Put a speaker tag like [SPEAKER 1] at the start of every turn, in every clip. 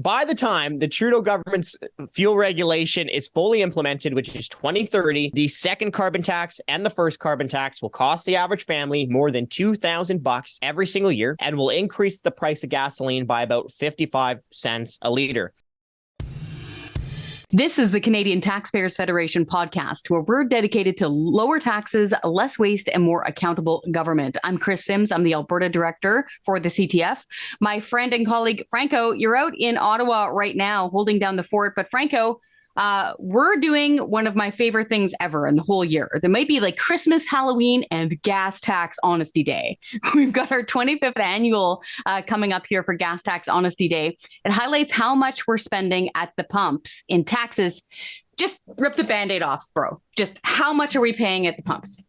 [SPEAKER 1] by the time the Trudeau government's fuel regulation is fully implemented, which is 2030, the second carbon tax and the first carbon tax will cost the average family more than $2,000 every single year and will increase the price of gasoline by about 55 cents a litre.
[SPEAKER 2] This is the Canadian Taxpayers Federation podcast, where we're dedicated to lower taxes, less waste, and more accountable government. I'm Chris Sims. I'm the Alberta director for the CTF. My friend and colleague, Franco, you're out in Ottawa right now holding down the fort. But Franco, we're doing one of my favorite things ever in the whole year. There might be like Christmas, Halloween, and Gas Tax Honesty Day. We've got our 25th annual coming up here for Gas Tax Honesty Day. It highlights how much we're spending at the pumps in taxes. Just rip the Band-Aid off, bro. Just how much are we paying at the pumps?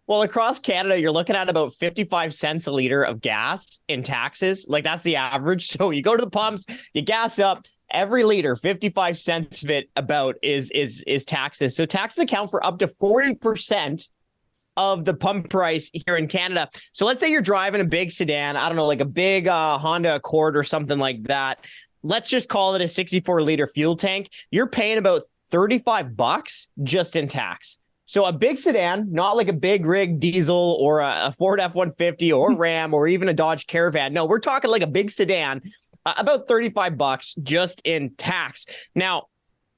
[SPEAKER 1] Well, across Canada, you're looking at about 55 cents a litre of gas in taxes. Like, that's the average. So you go to the pumps, you gas up. Every liter, 55 cents of it about is taxes. So taxes account for up to 40% of the pump price here in Canada. So let's say you're driving a big sedan, I don't know, like a big Honda Accord or something like that. Let's just call it a 64-liter fuel tank. You're paying about $35 just in tax. So a big sedan, not like a big rig diesel or a Ford F-150 or Ram or even a Dodge Caravan. No, we're talking like a big sedan. About $35 just in tax. Now,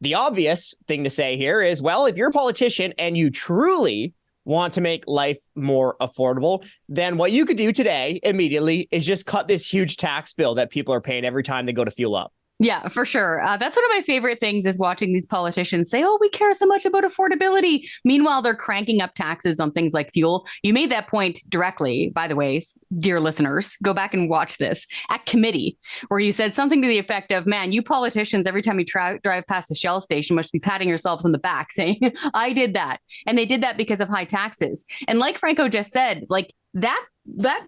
[SPEAKER 1] the obvious thing to say here is, well, if you're a politician and you truly want to make life more affordable, then what you could do today immediately is just cut this huge tax bill that people are paying every time they go to fuel up.
[SPEAKER 2] Yeah, for sure. That's one of my favorite things is watching these politicians say, oh, we care so much about affordability. Meanwhile, they're cranking up taxes on things like fuel. You made that point directly, by the way, dear listeners. Go back and watch this at committee, where you said something to the effect of, man, you politicians, every time you drive past a Shell station, must be patting yourselves on the back saying, I did that. And they did that because of high taxes. And like Franco just said, like that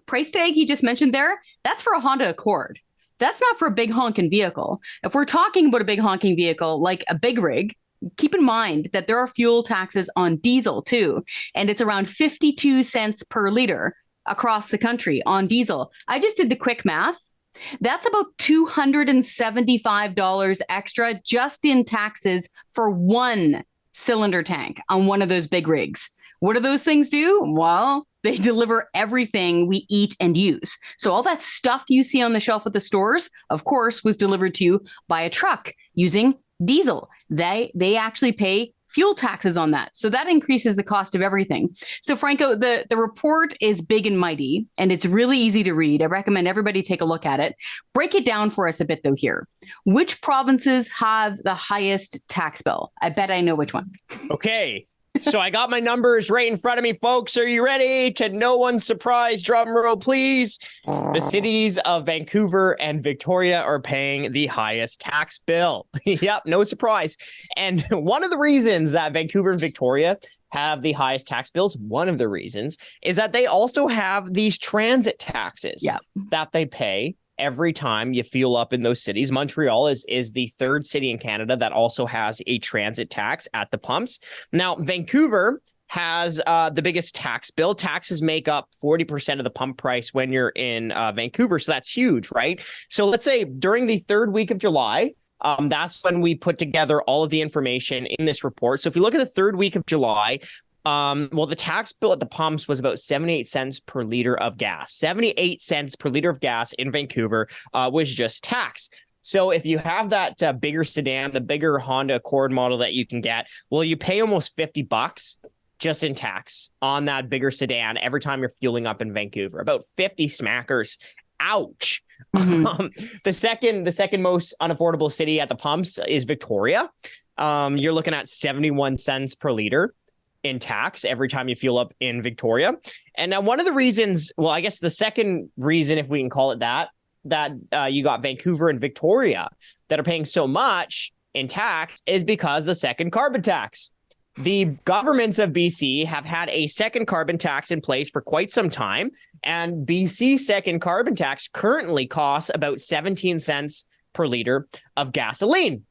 [SPEAKER 2] price tag he just mentioned there, that's for a Honda Accord. That's not for a big honking vehicle. If we're talking about a big honking vehicle like a big rig, keep in mind that there are fuel taxes on diesel too. And it's around 52 cents per liter across the country on diesel. I just did the quick math. That's about $275 extra just in taxes for one cylinder tank on one of those big rigs. What do those things do? Well, they deliver everything we eat and use. So all that stuff you see on the shelf at the stores, of course, was delivered to you by a truck using diesel. They actually pay fuel taxes on that. So that increases the cost of everything. So Franco, the report is big and mighty, and it's really easy to read. I recommend everybody take a look at it. Break it down for us a bit, though, here. Which provinces have the highest tax bill? I bet I know which one.
[SPEAKER 1] Okay. So I got my numbers right in front of me, folks. Are you ready? To no one's surprise, drum roll, please. The cities of Vancouver and Victoria are paying the highest tax bill. Yep, no surprise. And one of the reasons that Vancouver and Victoria have the highest tax bills, one of the reasons, is that they also have these transit taxes that they pay every time you fuel up in those cities. Montreal is the third city in Canada that also has a transit tax at the pumps. Now, Vancouver has the biggest tax bill. Taxes make up 40% of the pump price when you're in Vancouver. So that's huge, right? So let's say during the third week of July, that's when we put together all of the information in this report. So if you look at the third week of July, well, the tax bill at the pumps was about 78 cents per liter of gas. 78 cents per liter of gas in Vancouver was just tax. So if you have that bigger sedan, the bigger Honda Accord model that you can get, well, you pay almost $50 just in tax on that bigger sedan every time you're fueling up in Vancouver. About 50 smackers. Ouch. Mm-hmm. The second most unaffordable city at the pumps is Victoria. You're looking at 71 cents per liter in tax every time you fuel up in Victoria. And now one of the reasons, well, I guess the second reason, if we can call it that you got Vancouver and Victoria that are paying so much in tax is because the second carbon tax. The governments of BC have had a second carbon tax in place for quite some time, and BC's second carbon tax currently costs about 17 cents per liter of gasoline.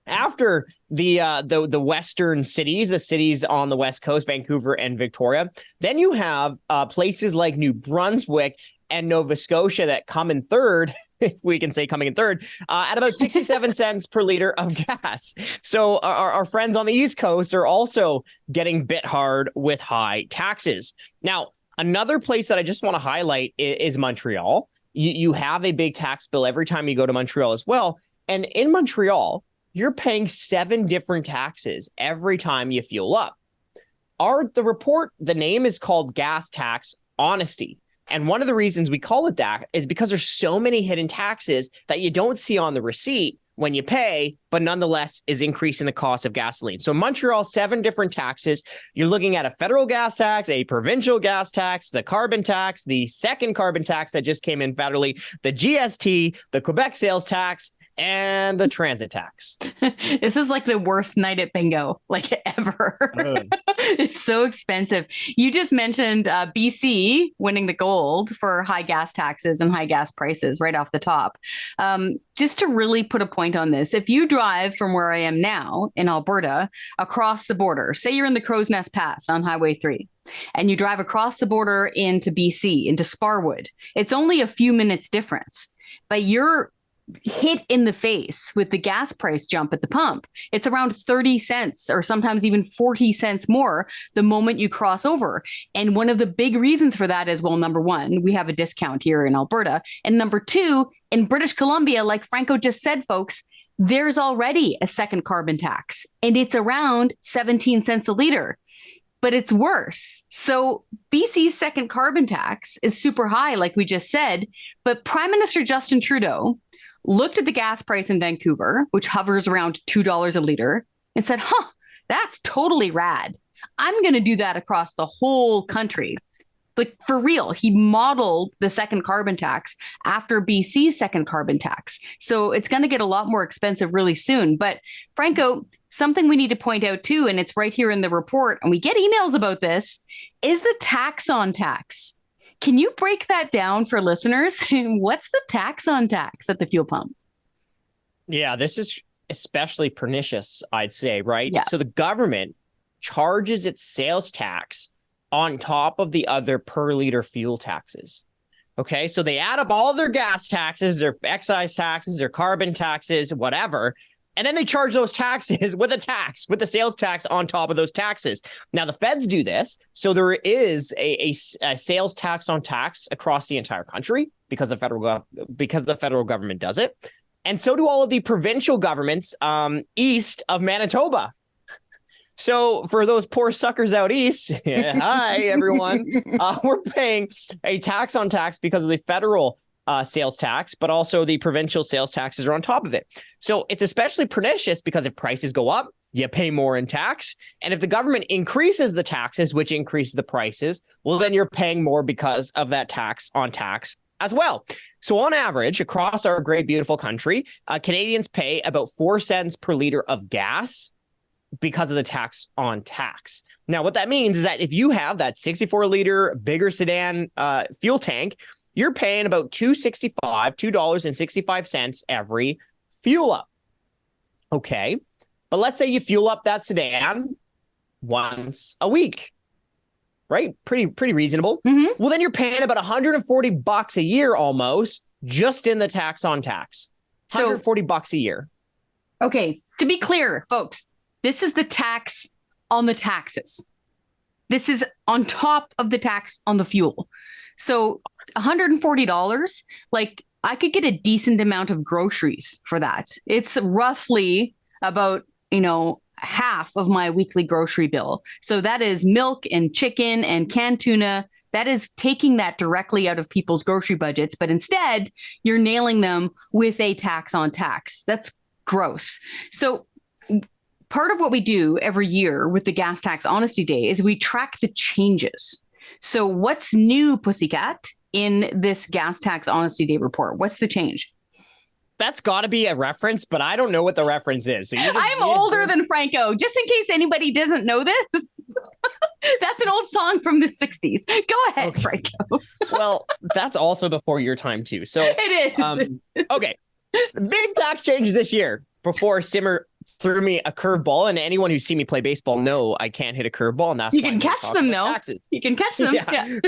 [SPEAKER 1] After the western cities, the cities on the West Coast, Vancouver and Victoria, then you have places like New Brunswick and Nova Scotia that come in third if we can say coming in third, at about 67 cents per liter of gas. So our friends on the East Coast are also getting bit hard with high taxes. Now, another place that I just want to highlight is Montreal. You have a big tax bill every time you go to Montreal as well. And in Montreal, you're paying 7 different taxes every time you fuel up. The report, the name is called Gas Tax Honesty. And one of the reasons we call it that is because there's so many hidden taxes that you don't see on the receipt when you pay, but nonetheless is increasing the cost of gasoline. So in Montreal, 7 different taxes. You're looking at a federal gas tax, a provincial gas tax, the carbon tax, the second carbon tax that just came in federally, the GST, the Quebec sales tax, and the transit tax.
[SPEAKER 2] This is like the worst night at bingo, like ever. It's so expensive. You just mentioned BC winning the gold for high gas taxes and high gas prices right off the top. Just to really put a point on this, if you drive from where I am now in Alberta across the border, say you're in the Crow's Nest Pass on Highway 3, and you drive across the border into BC, into Sparwood, it's only a few minutes difference, but you're hit in the face with the gas price jump at the pump. It's around 30 cents or sometimes even 40 cents more the moment you cross over. And one of the big reasons for that is, well, number one, we have a discount here in Alberta. And number two, in British Columbia, like Franco just said, folks, there's already a second carbon tax and it's around 17 cents a liter. But it's worse. So BC's second carbon tax is super high, like we just said. But Prime Minister Justin Trudeau looked at the gas price in Vancouver, which hovers around $2 a liter, and said, that's totally rad. I'm going to do that across the whole country. But for real, he modeled the second carbon tax after BC's second carbon tax. So it's going to get a lot more expensive really soon. But Franco, something we need to point out too, and it's right here in the report, and we get emails about this, is the tax on tax. Can you break that down for listeners? What's the tax on tax at the fuel pump?
[SPEAKER 1] Yeah, this is especially pernicious, I'd say, right?
[SPEAKER 2] Yeah.
[SPEAKER 1] So the government charges its sales tax on top of the other per liter fuel taxes. Okay, so they add up all their gas taxes, their excise taxes, their carbon taxes, whatever, and then they charge those taxes with the sales tax on top of those taxes. Now, the feds do this. So there is a sales tax on tax across the entire country because the federal government does it. And so do all of the provincial governments east of Manitoba. So for those poor suckers out east, hi, everyone, we're paying a tax on tax because of the federal sales tax, but also the provincial sales taxes are on top of it. So it's especially pernicious because if prices go up, you pay more in tax. And if the government increases the taxes, which increases the prices, well, then you're paying more because of that tax on tax as well. So on average, across our great, beautiful country, Canadians pay about 4 cents per liter of gas because of the tax on tax. Now, what that means is that if you have that 64-liter bigger sedan fuel tank, you're paying about $2.65 every fuel up. Okay. But let's say you fuel up that sedan once a week, right? Pretty reasonable.
[SPEAKER 2] Mm-hmm.
[SPEAKER 1] Well, then you're paying about $140 a year almost just in the tax on tax. $140 a year.
[SPEAKER 2] Okay. To be clear, folks, this is the tax on the taxes. This is on top of the tax on the fuel. So $140, like I could get a decent amount of groceries for that. It's roughly about, half of my weekly grocery bill. So that is milk and chicken and canned tuna. That is taking that directly out of people's grocery budgets. But instead, you're nailing them with a tax on tax. That's gross. So part of what we do every year with the Gas Tax Honesty Day is we track the changes. So what's new, Pussycat, in this Gas Tax Honesty Day report? What's the change?
[SPEAKER 1] That's got to be a reference, but I don't know what the reference is. So
[SPEAKER 2] I'm older than Franco, just in case anybody doesn't know this. That's an old song from the 60s. Go ahead, okay. Franco.
[SPEAKER 1] Well, that's also before your time, too. So
[SPEAKER 2] it is.
[SPEAKER 1] Okay. Big tax changes this year for threw me a curveball, and anyone who's seen me play baseball know I can't hit a curveball, and that's
[SPEAKER 2] you
[SPEAKER 1] why
[SPEAKER 2] can
[SPEAKER 1] I'm gonna
[SPEAKER 2] catch
[SPEAKER 1] talk
[SPEAKER 2] them
[SPEAKER 1] about
[SPEAKER 2] though.
[SPEAKER 1] taxes.
[SPEAKER 2] You can catch them. Yeah.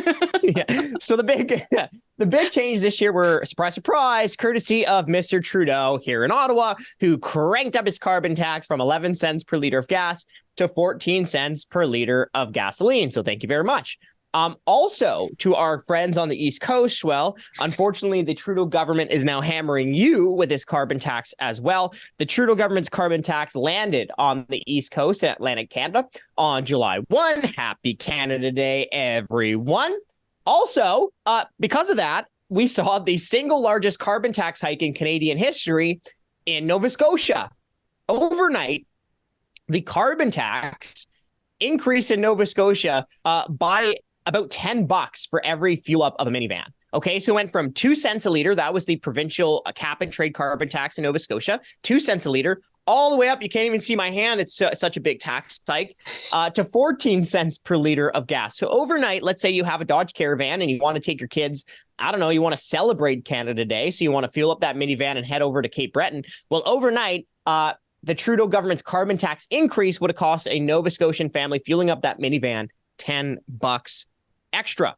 [SPEAKER 1] Yeah. So the big change this year were, surprise, surprise, courtesy of Mr. Trudeau here in Ottawa, who cranked up his carbon tax from 11 cents per liter of gas to 14 cents per liter of gasoline. So thank you very much. Also, to our friends on the East Coast, well, unfortunately, the Trudeau government is now hammering you with this carbon tax as well. The Trudeau government's carbon tax landed on the East Coast in Atlantic Canada on July 1. Happy Canada Day, everyone. Also, because of that, we saw the single largest carbon tax hike in Canadian history in Nova Scotia. Overnight, the carbon tax increased in Nova Scotia by about $10 for every fuel up of a minivan. Okay, so it went from 2 cents a liter. That was the provincial cap and trade carbon tax in Nova Scotia, 2 cents a liter, all the way up. You can't even see my hand. It's such a big tax hike to 14 cents per liter of gas. So overnight, let's say you have a Dodge Caravan and you want to take your kids, I don't know, you want to celebrate Canada Day. So you want to fuel up that minivan and head over to Cape Breton. Well, overnight, the Trudeau government's carbon tax increase would have cost a Nova Scotian family fueling up that minivan $10 extra.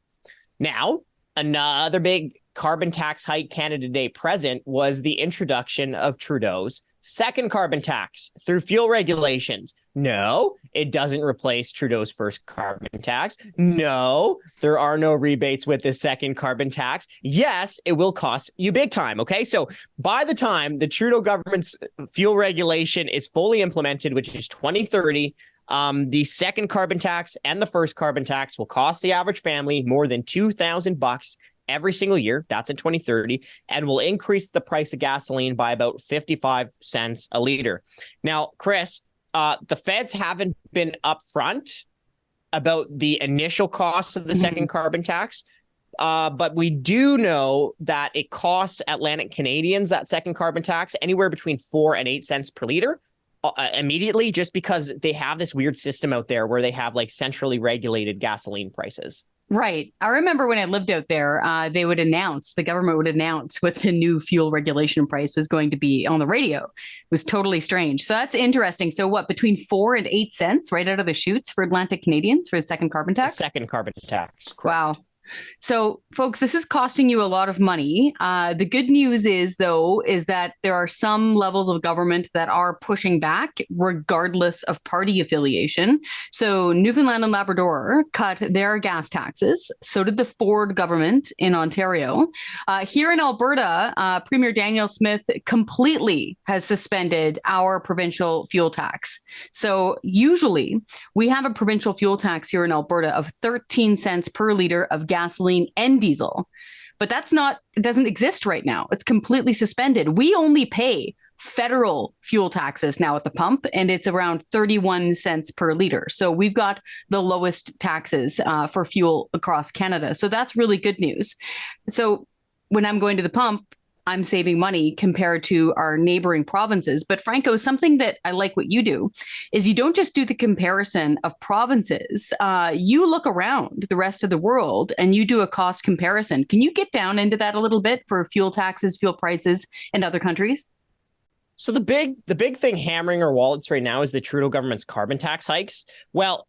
[SPEAKER 1] Now, another big carbon tax hike Canada Day present was the introduction of Trudeau's second carbon tax through fuel regulations. No, it doesn't replace Trudeau's first carbon tax. No, there are no rebates with this second carbon tax. Yes, it will cost you big time. Okay, so by the time the Trudeau government's fuel regulation is fully implemented, which is 2030, the second carbon tax and the first carbon tax will cost the average family more than $2,000 every single year. That's in 2030, and will increase the price of gasoline by about 55 cents a liter. Now, Chris, the feds haven't been upfront about the initial cost of the second carbon tax, but we do know that it costs Atlantic Canadians, that second carbon tax, anywhere between 4 and 8 cents per liter. Immediately, just because they have this weird system out there where they have like centrally regulated gasoline prices.
[SPEAKER 2] Right. I remember when I lived out there, the government would announce what the new fuel regulation price was going to be on the radio. It was totally strange. So that's interesting. So what, between 4 and 8 cents right out of the chutes for Atlantic Canadians for the second carbon tax?
[SPEAKER 1] The second carbon tax. Correct.
[SPEAKER 2] Wow. So, folks, this is costing you a lot of money. The good news is that there are some levels of government that are pushing back regardless of party affiliation. So Newfoundland and Labrador cut their gas taxes. So did the Ford government in Ontario. Here in Alberta, Premier Daniel Smith completely has suspended our provincial fuel tax. So usually we have a provincial fuel tax here in Alberta of 13 cents per liter of gasoline and diesel. But it doesn't exist right now. It's completely suspended. We only pay federal fuel taxes now at the pump, and it's around 31 cents per liter. So we've got the lowest taxes for fuel across Canada. So that's really good news. So when I'm going to the pump, I'm saving money compared to our neighboring provinces. But Franco, something that I like what you do is you don't just do the comparison of provinces. You look around the rest of the world and you do a cost comparison. Can you get down into that a little bit for fuel taxes, fuel prices in other countries?
[SPEAKER 1] So the big thing hammering our wallets right now is the Trudeau government's carbon tax hikes. Well,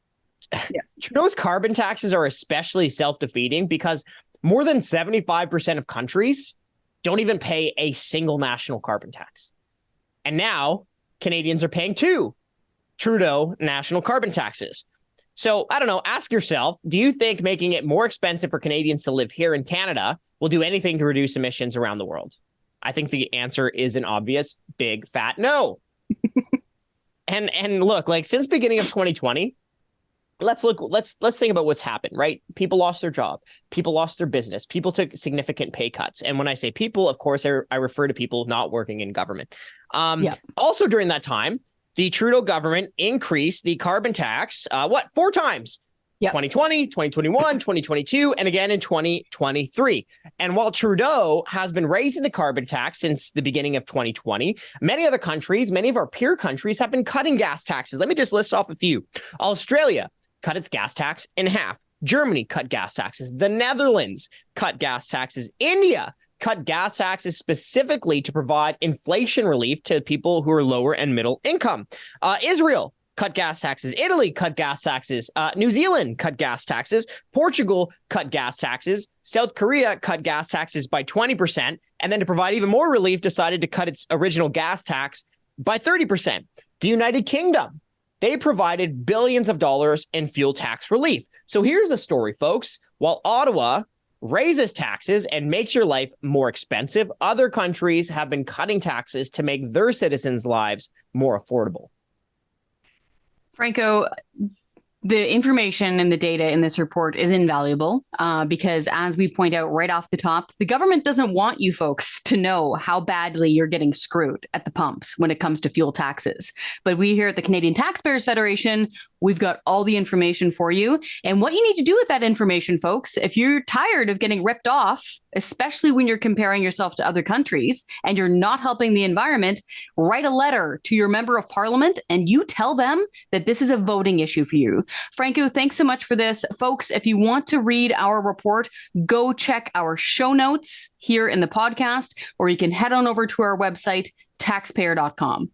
[SPEAKER 1] yeah. Trudeau's carbon taxes are especially self-defeating because more than 75% of countries don't even pay a single national carbon tax. And now Canadians are paying 2 Trudeau national carbon taxes. So I don't know, ask yourself, do you think making it more expensive for Canadians to live here in Canada will do anything to reduce emissions around the world? I think the answer is an obvious big fat no. and look, like since beginning of 2020, let's think about what's happened, right? People lost their job. People lost their business. People took significant pay cuts. And when I say people, of course, I refer to people not working in government. Also during that time, the Trudeau government increased the carbon tax, 4 times? Yep. 2020, 2021, 2022, and again in 2023. And while Trudeau has been raising the carbon tax since the beginning of 2020, many other countries, many of our peer countries have been cutting gas taxes. Let me just list off a few. Australia cut its gas tax in half. Germany cut gas taxes. The Netherlands cut gas taxes. India cut gas taxes specifically to provide inflation relief to people who are lower and middle income. Israel cut gas taxes. Italy cut gas taxes. New Zealand cut gas taxes. Portugal cut gas taxes. South Korea cut gas taxes by 20%. And then to provide even more relief, decided to cut its original gas tax by 30%. The United Kingdom, they provided billions of dollars in fuel tax relief. So here's a story, folks. While Ottawa raises taxes and makes your life more expensive, other countries have been cutting taxes to make their citizens' lives more affordable.
[SPEAKER 2] Franco, the information and the data in this report is invaluable because, as we point out right off the top, the government doesn't want you folks to know how badly you're getting screwed at the pumps when it comes to fuel taxes. But we here at the Canadian Taxpayers Federation, we've got all the information for you. And what you need to do with that information, folks, if you're tired of getting ripped off, especially when you're comparing yourself to other countries and you're not helping the environment, write a letter to your member of parliament and you tell them that this is a voting issue for you. Franco, thanks so much for this. Folks, if you want to read our report, go check our show notes here in the podcast, or you can head on over to our website, taxpayer.com.